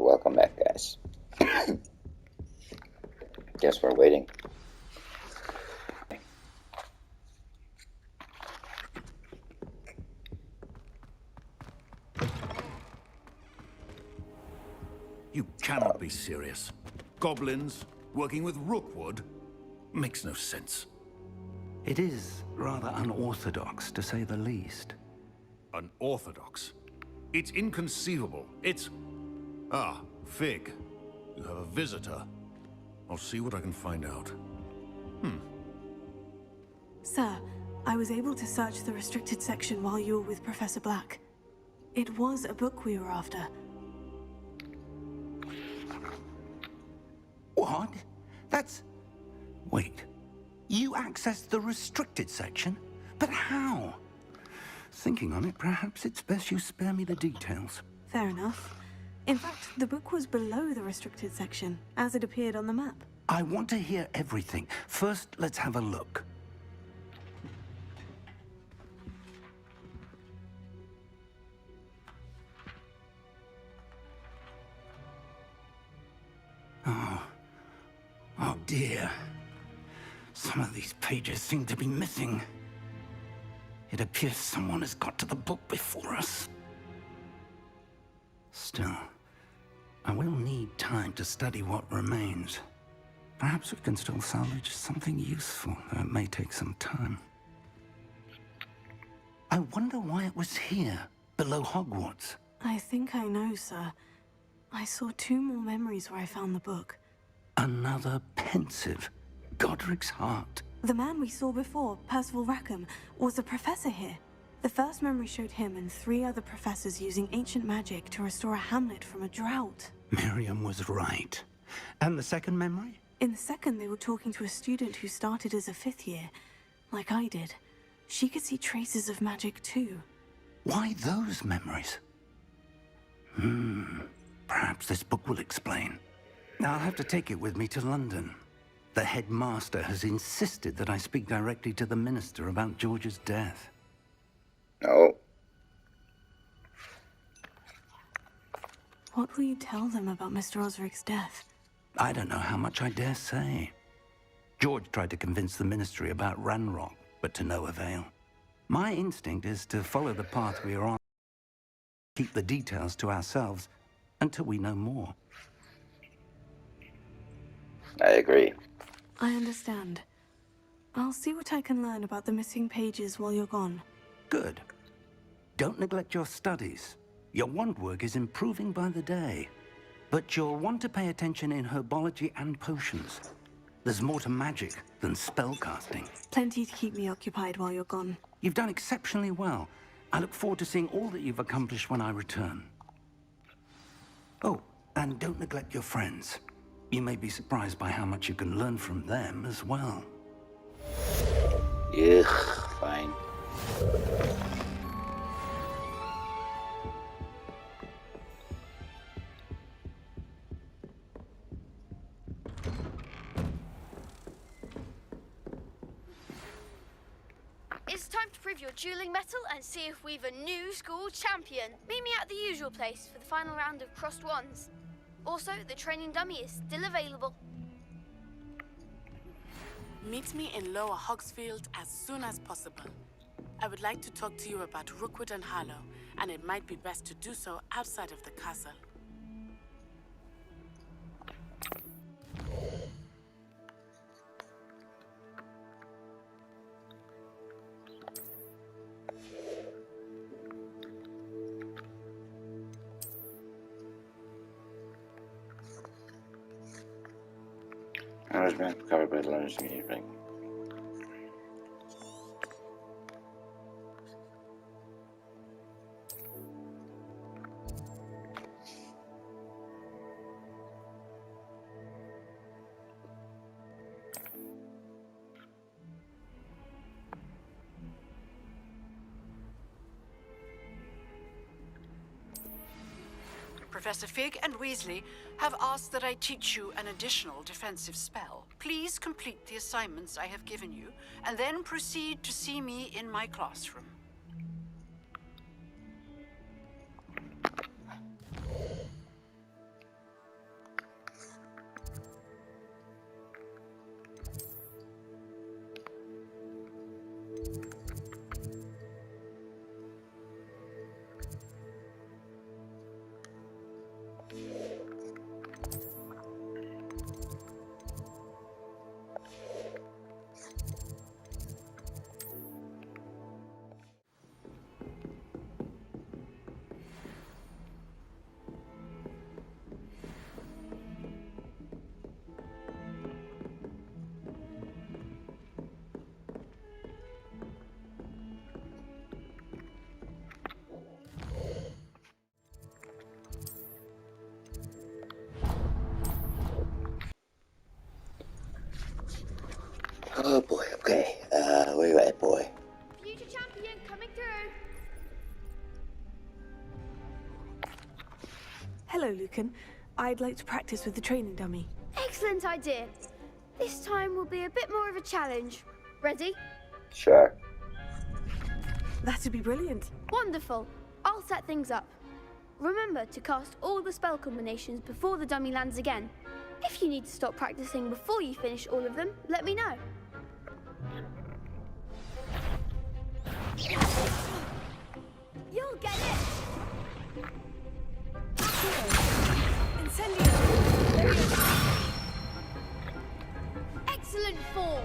Welcome back, guys. Guess we're waiting. You cannot be serious. Goblins working with Rookwood makes no sense. It is rather unorthodox, to say the least. Unorthodox? It's inconceivable. It's... Ah, Fig. You have a visitor. I'll see what I can find out. Sir, I was able to search the restricted section while you were with Professor Black. It was a book we were after. What? That's... Wait. You accessed the restricted section? But how? Thinking on it, perhaps it's best you spare me the details. Fair enough. In fact, the book was below the restricted section, as it appeared on the map. I want to hear everything. First, let's have a look. Oh dear. Some of these pages seem to be missing. It appears someone has got to the book before us. Still, I will need time to study what remains. Perhaps we can still salvage something useful, though it may take some time. I wonder why it was here, below Hogwarts. I think I know, sir. I saw 2 more memories where I found the book. Another pensive. Godric's heart. The man we saw before, Percival Rackham, was a professor here. The first memory showed him and 3 other professors using ancient magic to restore a hamlet from a drought. Miriam was right. And the second memory? In the second, they were talking to a student who started as a 5th year, like I did. She could see traces of magic too. Why those memories? Perhaps this book will explain. Now I'll have to take it with me to London. The headmaster has insisted that I speak directly to the minister about George's death. No. What will you tell them about Mr. Osric's death? I don't know how much I dare say. George tried to convince the ministry about Ranrock, but to no avail. My instinct is to follow the path we are on, keep the details to ourselves until we know more. I agree. I understand. I'll see what I can learn about the missing pages while you're gone. Good. Don't neglect your studies. Your wand work is improving by the day. But you'll want to pay attention in herbology and potions. There's more to magic than spellcasting. Plenty to keep me occupied while you're gone. You've done exceptionally well. I look forward to seeing all that you've accomplished when I return. Oh, and don't neglect your friends. You may be surprised by how much you can learn from them as well. Ugh, fine. It's time to prove your dueling mettle and see if we've a new school champion. Meet me at the usual place for the final round of crossed wands. Also, the training dummy is still available. Meet me in Lower Hogsfield as soon as possible. I would like to talk to you about Rookwood and Harlow, and it might be best to do so outside of the castle. Management covered by the letters immediately. Professor Fig and Weasley have asked that I teach you an additional defensive spell. Please complete the assignments I have given you, and then proceed to see me in my classroom. Oh boy, okay. Where you at, boy? Future champion coming through. Hello, Lucan. I'd like to practice with the training dummy. Excellent idea. This time will be a bit more of a challenge. Ready? Sure. That'd be brilliant. Wonderful. I'll set things up. Remember to cast all the spell combinations before the dummy lands again. If you need to stop practicing before you finish all of them, let me know. You'll get it! Incendio! Excellent fall!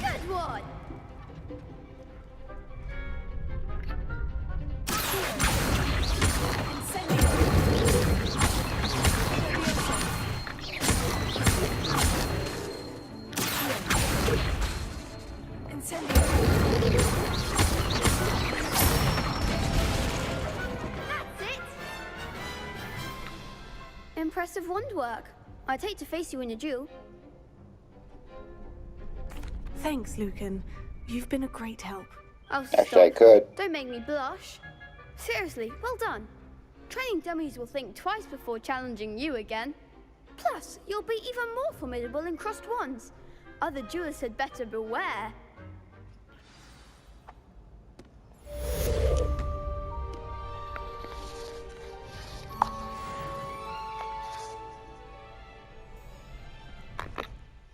Good one! That's it! Impressive wand work. I'd hate to face you in a duel. Thanks, Lucan. You've been a great help. Oh, Actually, I stop. could. Don't make me blush. Seriously, well done. Training dummies will think twice before challenging you again. Plus, you'll be even more formidable in crossed wands. Other duelists had better beware.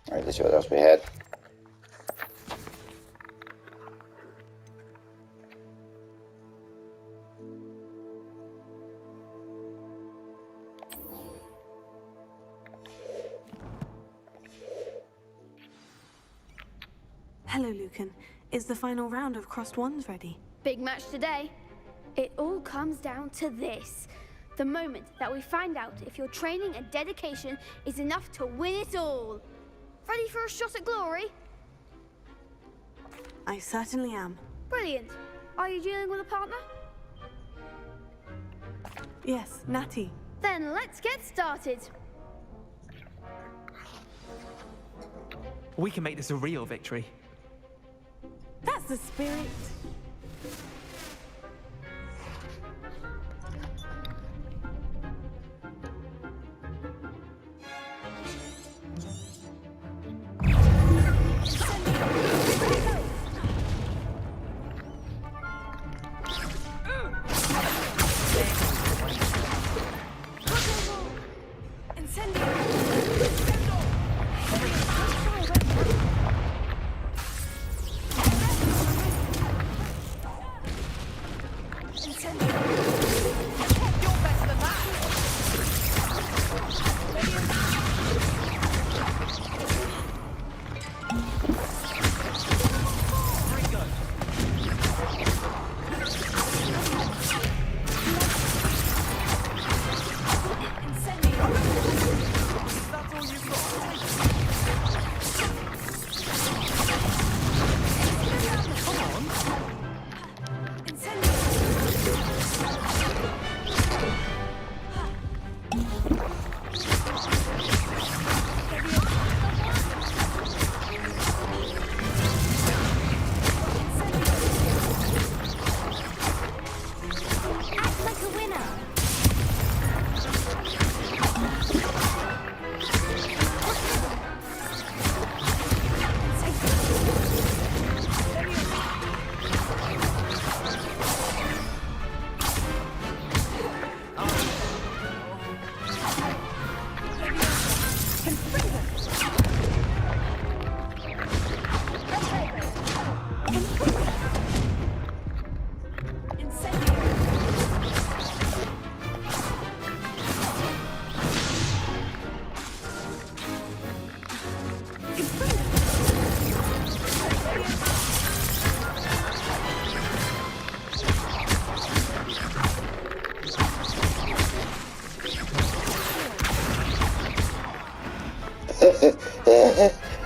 Alright, let's see what else we had. Hello, Lucan. Is the final round of crossed wands ready? Big match today. It all comes down to this. The moment that we find out if your training and dedication is enough to win it all. Ready for a shot at glory? I certainly am. Brilliant. Are you dealing with a partner? Yes, Natty. Then let's get started. We can make this a real victory. That's the spirit.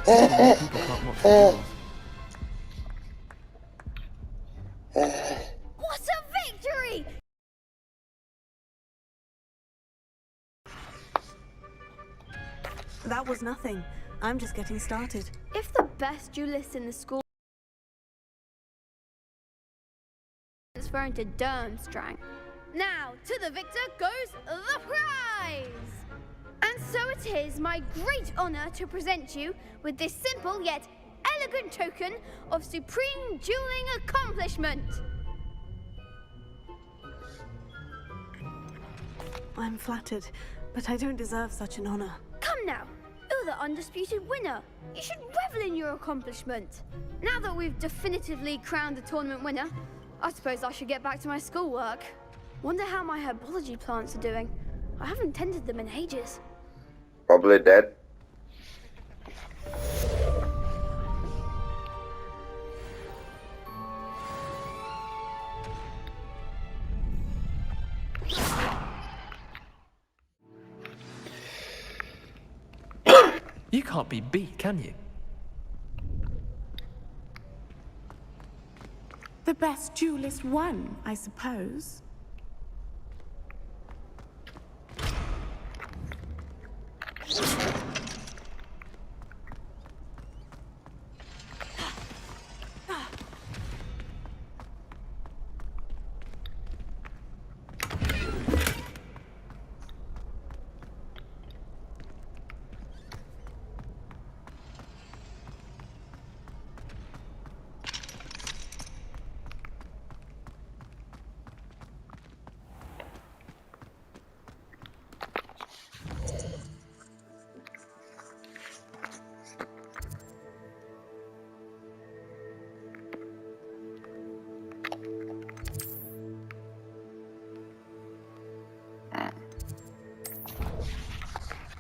Probably people can't watch the duels. What a victory! That was nothing. I'm just getting started. If the best duelist in the school transferring to Durmstrang. Now, to the victor goes the prize! And so it is my great honor to present you with this simple yet elegant token of supreme dueling accomplishment. I'm flattered, but I don't deserve such an honor. Come now, you're the undisputed winner. You should revel in your accomplishment. Now that we've definitively crowned the tournament winner, I suppose I should get back to my schoolwork. Wonder how my herbology plants are doing. I haven't tended them in ages. Probably dead. You can't be beat, can you? The best duelist won, I suppose.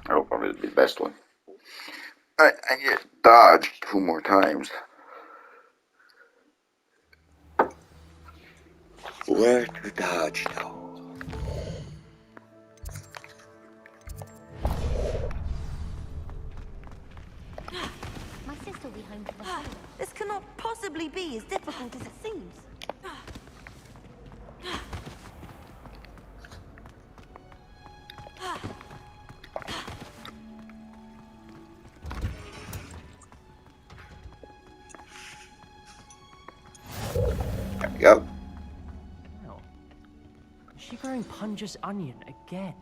That'll probably be the best one. I get dodged 2 more times. Where to dodge though? My sister will be home for the holiday. This cannot possibly be as difficult as it seems. There we go. Wow. Is she growing Punja's onion again?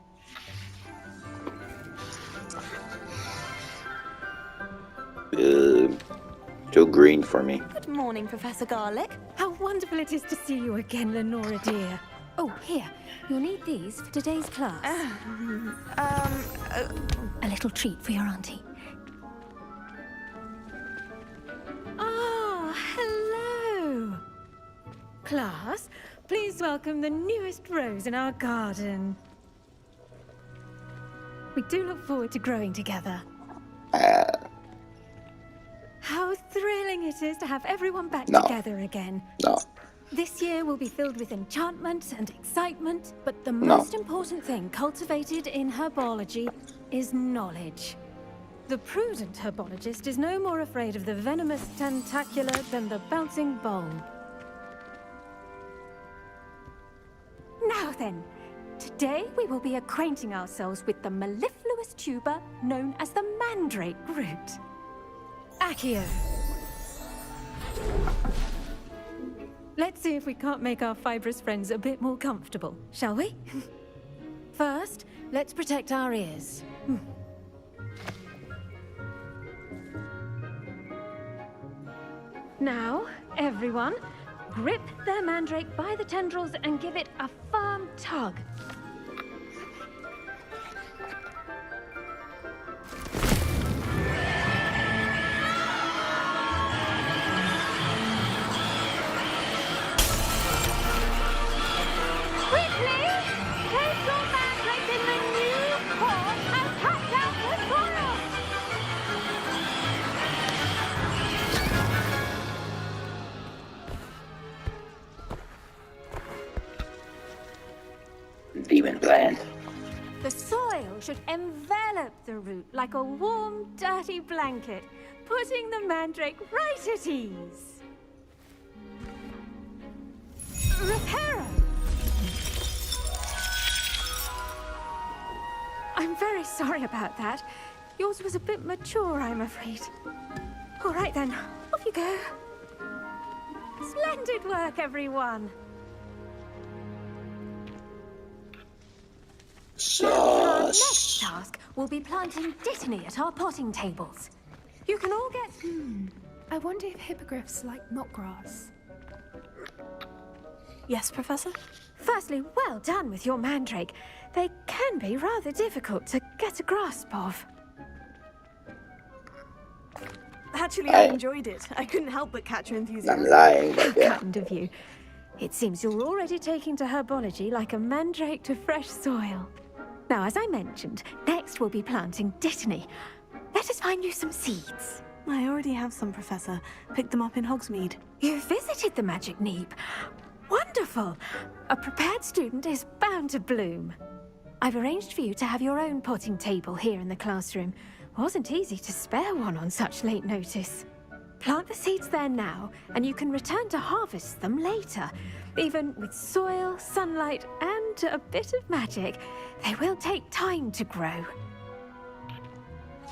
Still green for me. Good morning, Professor Garlick. How wonderful it is to see you again, Lenora dear. Oh, here. You'll need these for today's class. A little treat for your auntie. Ah, hello. Class, please welcome the newest rose in our garden. We do look forward to growing together. How thrilling it is to have everyone back No. together again. No. This year will be filled with enchantment and excitement, but the No. most important thing cultivated in herbology is knowledge. The prudent herbologist is no more afraid of the venomous tentacula than the bouncing bulb. Now then, today we will be acquainting ourselves with the mellifluous tuber known as the mandrake root. Accio. Let's see if we can't make our fibrous friends a bit more comfortable, shall we? First, let's protect our ears. Now, everyone, grip their mandrake by the tendrils and give it a firm tug. Quickly! Place your mandrake in the new pot and cut down the soil! Demon plant. The soil should envelop the root like a warm, dirty blanket. putting the mandrake right at ease. Reparo! I'm very sorry about that. Yours was a bit mature, I'm afraid. All right then, off you go. Splendid work, everyone. Our next task will be planting dittany at our potting tables. You can all get... I wonder if hippogriffs like knotgrass. Yes, Professor? Firstly, well done with your mandrake. They can be rather difficult to get a grasp of. Actually, I enjoyed it. I couldn't help but catch your enthusiasm. I'm lying, but How yeah. kind of you. It seems you're already taking to herbology like a mandrake to fresh soil. Now, as I mentioned, next we'll be planting dittany. Let us find you some seeds. I already have some, Professor. Picked them up in Hogsmeade. You visited the Magic Neep. Wonderful! A prepared student is bound to bloom. I've arranged for you to have your own potting table here in the classroom. Wasn't easy to spare one on such late notice. Plant the seeds there now, and you can return to harvest them later. Even with soil, sunlight, and a bit of magic, they will take time to grow.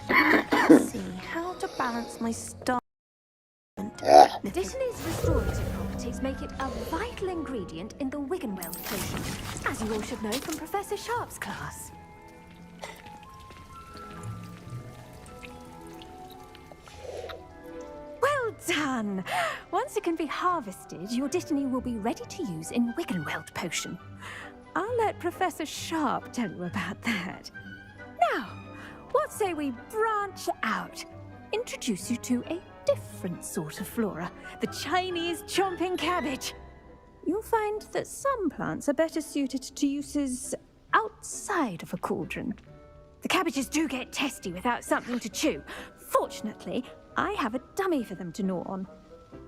Let's see how to balance my star. Dittany's restorative properties make it a vital ingredient in the Wiggenweld potion, as you all should know from Professor Sharp's class. Well done! Once it can be harvested, your dittany will be ready to use in Wiggenweld potion. I'll let Professor Sharp tell you about that. Now, what say we branch out? Introduce you to a different sort of flora, the Chinese chomping cabbage. You'll find that some plants are better suited to uses outside of a cauldron. The cabbages do get testy without something to chew. Fortunately, I have a dummy for them to gnaw on.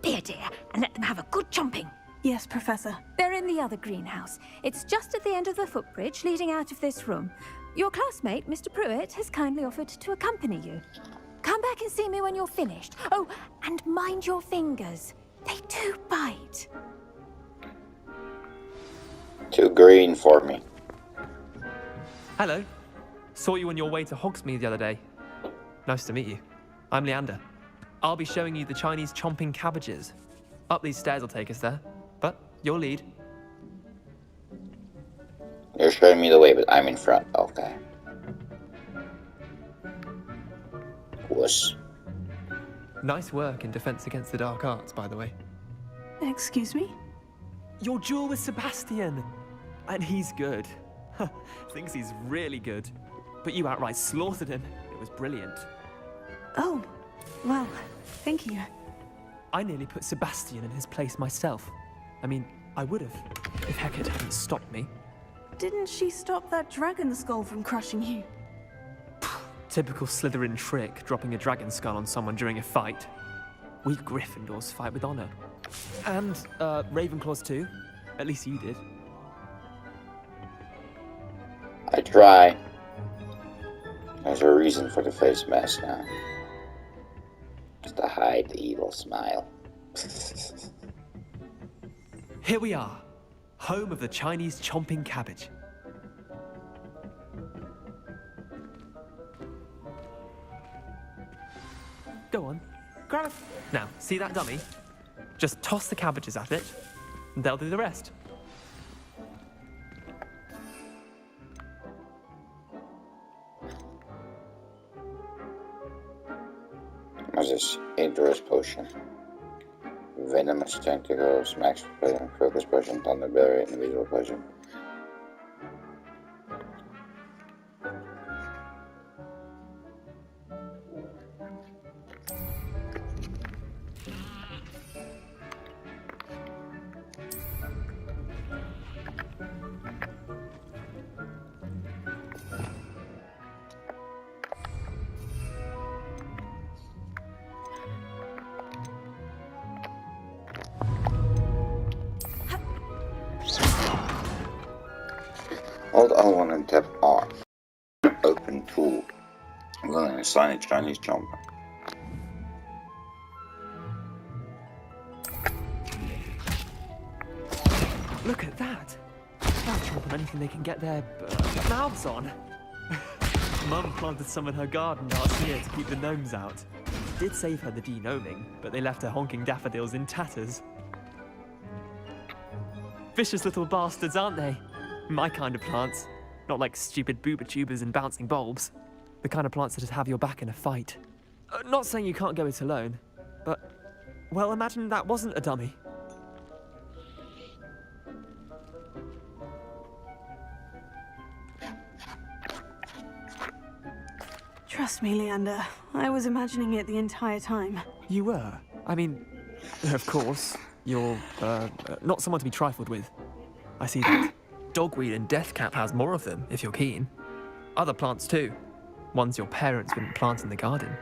Be a dear and let them have a good chomping. Yes, Professor. They're in the other greenhouse. It's just at the end of the footbridge leading out of this room. Your classmate, Mr. Pruitt, has kindly offered to accompany you. Come back and see me when you're finished. Oh, and mind your fingers. They do bite. Too green for me. Hello. Saw you on your way to Hogsmeade the other day. Nice to meet you. I'm Leander. I'll be showing you the Chinese chomping cabbages. Up these stairs will take us there, but your lead. You're showing me the way, but I'm in front. Okay. Wuss. Nice work in Defense Against the Dark Arts, by the way. Excuse me? Your duel with Sebastian! And he's good. Thinks he's really good. But you outright slaughtered him. It was brilliant. Oh, well, thank you. I nearly put Sebastian in his place myself. I mean, I would have, if Hecate hadn't stopped me. Didn't she stop that dragon skull from crushing you? Typical Slytherin trick, dropping a dragon skull on someone during a fight. We Gryffindors fight with honor. And, Ravenclaws too. At least you did. I try. There's a reason for the face mask now. Just to hide the evil smile. Here we are, home of the Chinese chomping cabbage. Go on, grab it. Now, see that dummy? Just toss the cabbages at it, and they'll do the rest. What's this? Dangerous potion. Venomous tentacles, max potion, focus potion, thunderberry, individual potion. Hold L1 and tap R. Open tool. I'm going to assign a Chinese jumper. Look at that. They'll chomp on anything they can get their mouths on. Mum planted some in her garden last year to keep the gnomes out. Did save her the denoming, but they left her honking daffodils in tatters. Vicious little bastards, aren't they? My kind of plants. Not like stupid booba tubers and bouncing bulbs. The kind of plants that'd have your back in a fight. Not saying you can't go it alone, but, well, imagine that wasn't a dummy. Trust me, Leander. I was imagining it the entire time. You were? I mean, of course, you're, not someone to be trifled with. I see that. Dogweed and deathcap has more of them, if you're keen. Other plants too. Ones your parents wouldn't plant in the garden.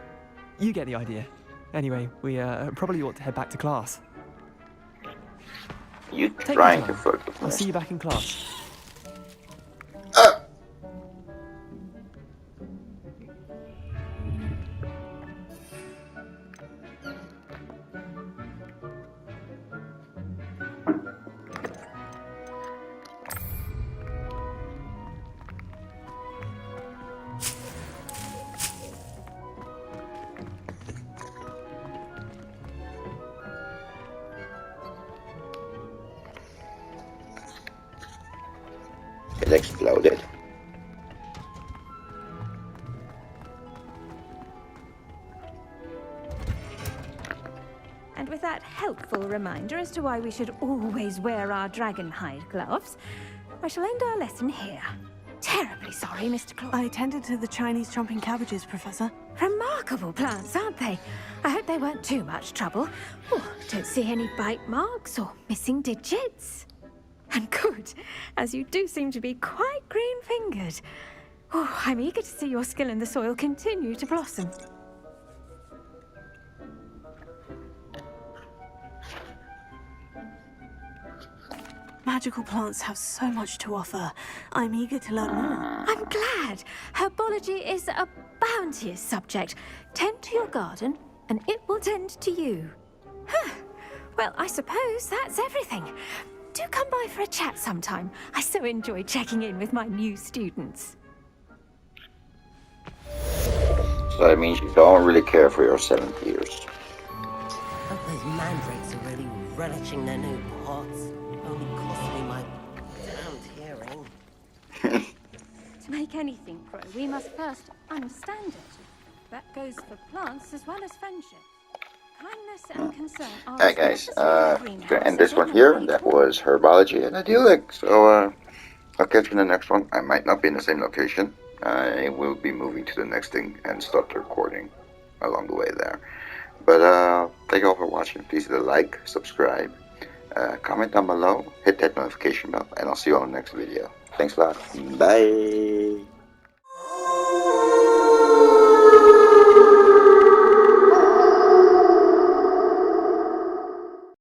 You get the idea. Anyway, we probably ought to head back to class. You Take trying your to time. flirt with me? I'll see you back in class. It exploded. And with that helpful reminder as to why we should always wear our dragonhide gloves, I shall end our lesson here. Terribly sorry, Mr. Claw. I tended to the Chinese chomping cabbages, Professor. Remarkable plants, aren't they? I hope they weren't too much trouble. Oh, don't see any bite marks or missing digits. And good, as you do seem to be quite green-fingered. Oh, I'm eager to see your skill in the soil continue to blossom. Magical plants have so much to offer. I'm eager to learn more. I'm glad. Herbology is a bounteous subject. Tend to your garden, and it will tend to you. Huh. Well, I suppose that's everything. Do come by for a chat sometime. I so enjoy checking in with my new students. So that means you don't really care for your 7th years. Hope those mandrakes are really relishing their new pots. Only cost me my damned hearing. To make anything grow, we must first understand it. That goes for plants as well as friendship. Kindness and concern are Alright guys, as gonna necessary end this one here. That was Herbology and Idyllic. So I'll catch you in the next one. I might not be in the same location. I will be moving to the next thing and start the recording along the way there. But thank you all for watching. Please hit a like, subscribe, comment down below, hit that notification bell, and I'll see you on the next video. Thanks a lot. Bye.